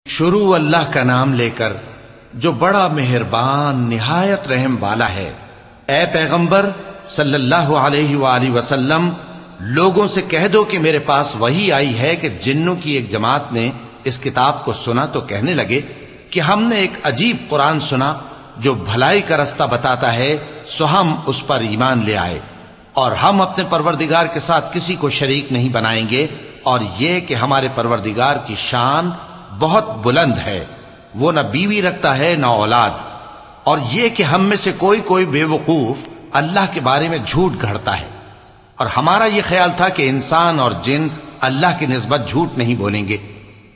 شروع اللہ کا نام لے کر جو بڑا مہربان نہایت رحم والا ہے۔ اے پیغمبر صلی اللہ علیہ وآلہ وسلم، لوگوں سے کہہ دو کہ میرے پاس وحی آئی ہے کہ جنوں کی ایک جماعت نے اس کتاب کو سنا تو کہنے لگے کہ ہم نے ایک عجیب قرآن سنا جو بھلائی کا رستہ بتاتا ہے، سو ہم اس پر ایمان لے آئے اور ہم اپنے پروردگار کے ساتھ کسی کو شریک نہیں بنائیں گے، اور یہ کہ ہمارے پروردگار کی شان بہت بلند ہے، وہ نہ بیوی رکھتا ہے نہ اولاد، اور یہ کہ ہم میں سے کوئی بے وقوف اللہ کے بارے میں جھوٹ گھڑتا ہے، اور ہمارا یہ خیال تھا کہ انسان اور جن اللہ کی نسبت جھوٹ نہیں بولیں گے،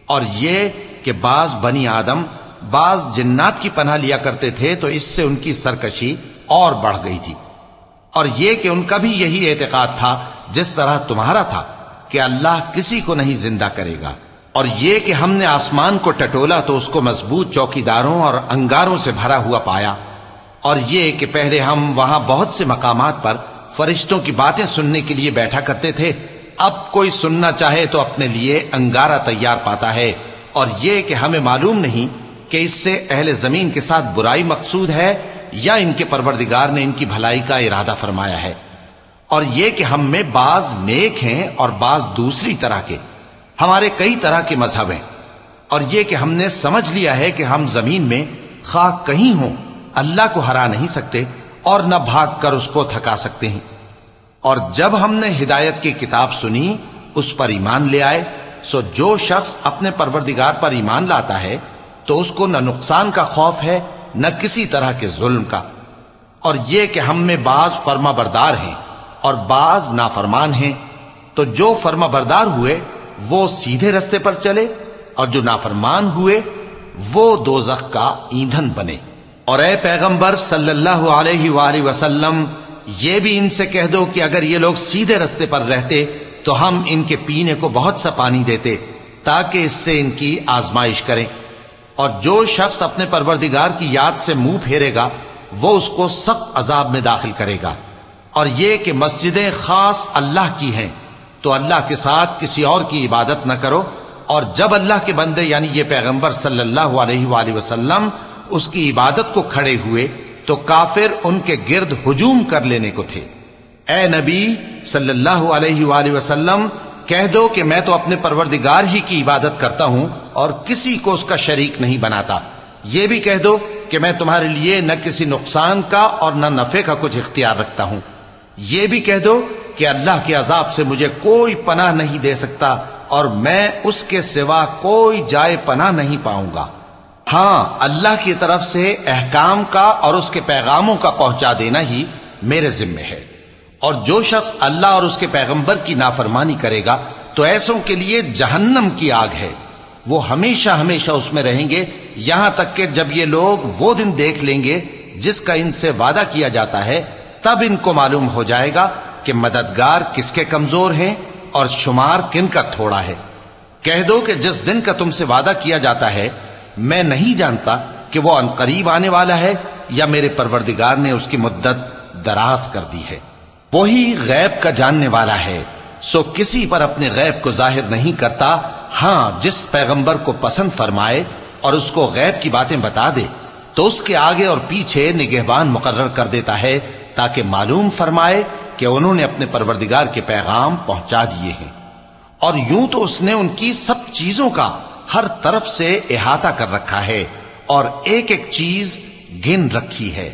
اور یہ کہ بعض بنی آدم بعض جنات کی پناہ لیا کرتے تھے تو اس سے ان کی سرکشی اور بڑھ گئی تھی، اور یہ کہ ان کا بھی یہی اعتقاد تھا جس طرح تمہارا تھا کہ اللہ کسی کو نہیں زندہ کرے گا، اور یہ کہ ہم نے آسمان کو ٹٹولا تو اس کو مضبوط چوکیداروں اور انگاروں سے بھرا ہوا پایا، اور یہ کہ پہلے ہم وہاں بہت سے مقامات پر فرشتوں کی باتیں سننے کے لیے بیٹھا کرتے تھے، اب کوئی سننا چاہے تو اپنے لیے انگارہ تیار پاتا ہے، اور یہ کہ ہمیں معلوم نہیں کہ اس سے اہل زمین کے ساتھ برائی مقصود ہے یا ان کے پروردگار نے ان کی بھلائی کا ارادہ فرمایا ہے، اور یہ کہ ہم میں بعض نیک ہیں اور بعض دوسری طرح کے، ہمارے کئی طرح کے مذہب ہیں، اور یہ کہ ہم نے سمجھ لیا ہے کہ ہم زمین میں خواہ کہیں ہوں اللہ کو ہرا نہیں سکتے اور نہ بھاگ کر اس کو تھکا سکتے ہیں، اور جب ہم نے ہدایت کی کتاب سنی اس پر ایمان لے آئے، سو جو شخص اپنے پروردگار پر ایمان لاتا ہے تو اس کو نہ نقصان کا خوف ہے نہ کسی طرح کے ظلم کا، اور یہ کہ ہم میں بعض فرما بردار ہیں اور بعض نافرمان ہیں، تو جو فرما بردار ہوئے وہ سیدھے رستے پر چلے اور جو نافرمان ہوئے وہ دوزخ کا ایندھن بنے۔ اور اے پیغمبر صلی اللہ علیہ وآلہ وسلم، یہ بھی ان سے کہہ دو کہ اگر یہ لوگ سیدھے رستے پر رہتے تو ہم ان کے پینے کو بہت سا پانی دیتے تاکہ اس سے ان کی آزمائش کریں، اور جو شخص اپنے پروردگار کی یاد سے منہ پھیرے گا وہ اس کو سخت عذاب میں داخل کرے گا، اور یہ کہ مسجدیں خاص اللہ کی ہیں تو اللہ کے ساتھ کسی اور کی عبادت نہ کرو، اور جب اللہ کے بندے یعنی یہ پیغمبر صلی اللہ علیہ وآلہ وسلم اس کی عبادت کو کھڑے ہوئے تو کافر ان کے گرد ہجوم کر لینے کو تھے۔ اے نبی صلی اللہ علیہ وآلہ وسلم، کہہ دو کہ میں تو اپنے پروردگار ہی کی عبادت کرتا ہوں اور کسی کو اس کا شریک نہیں بناتا، یہ بھی کہہ دو کہ میں تمہارے لیے نہ کسی نقصان کا اور نہ نفع کا کچھ اختیار رکھتا ہوں، یہ بھی کہہ دو کہ اللہ کے عذاب سے مجھے کوئی پناہ نہیں دے سکتا اور میں اس کے سوا کوئی جائے پناہ نہیں پاؤں گا، ہاں اللہ کی طرف سے احکام کا اور اس کے پیغاموں کا پہنچا دینا ہی میرے ذمہ ہے، اور جو شخص اللہ اور اس کے پیغمبر کی نافرمانی کرے گا تو ایسوں کے لیے جہنم کی آگ ہے، وہ ہمیشہ ہمیشہ اس میں رہیں گے، یہاں تک کہ جب یہ لوگ وہ دن دیکھ لیں گے جس کا ان سے وعدہ کیا جاتا ہے، تب ان کو معلوم ہو جائے گا کہ مددگار کس کے کمزور ہیں اور شمار کن کا تھوڑا ہے۔ کہہ دو کہ جس دن کا تم سے وعدہ کیا جاتا ہے میں نہیں جانتا کہ وہ عنقریب آنے والا ہے یا میرے پروردگار نے اس کی مدت دراز کر دی ہے، وہی غیب کا جاننے والا ہے، سو کسی پر اپنے غیب کو ظاہر نہیں کرتا، ہاں جس پیغمبر کو پسند فرمائے اور اس کو غیب کی باتیں بتا دے تو اس کے آگے اور پیچھے نگہبان مقرر کر دیتا ہے تاکہ معلوم فرمائے کہ انہوں نے اپنے پروردگار کے پیغام پہنچا دیے ہیں، اور یوں تو اس نے ان کی سب چیزوں کا ہر طرف سے احاطہ کر رکھا ہے اور ایک ایک چیز گن رکھی ہے۔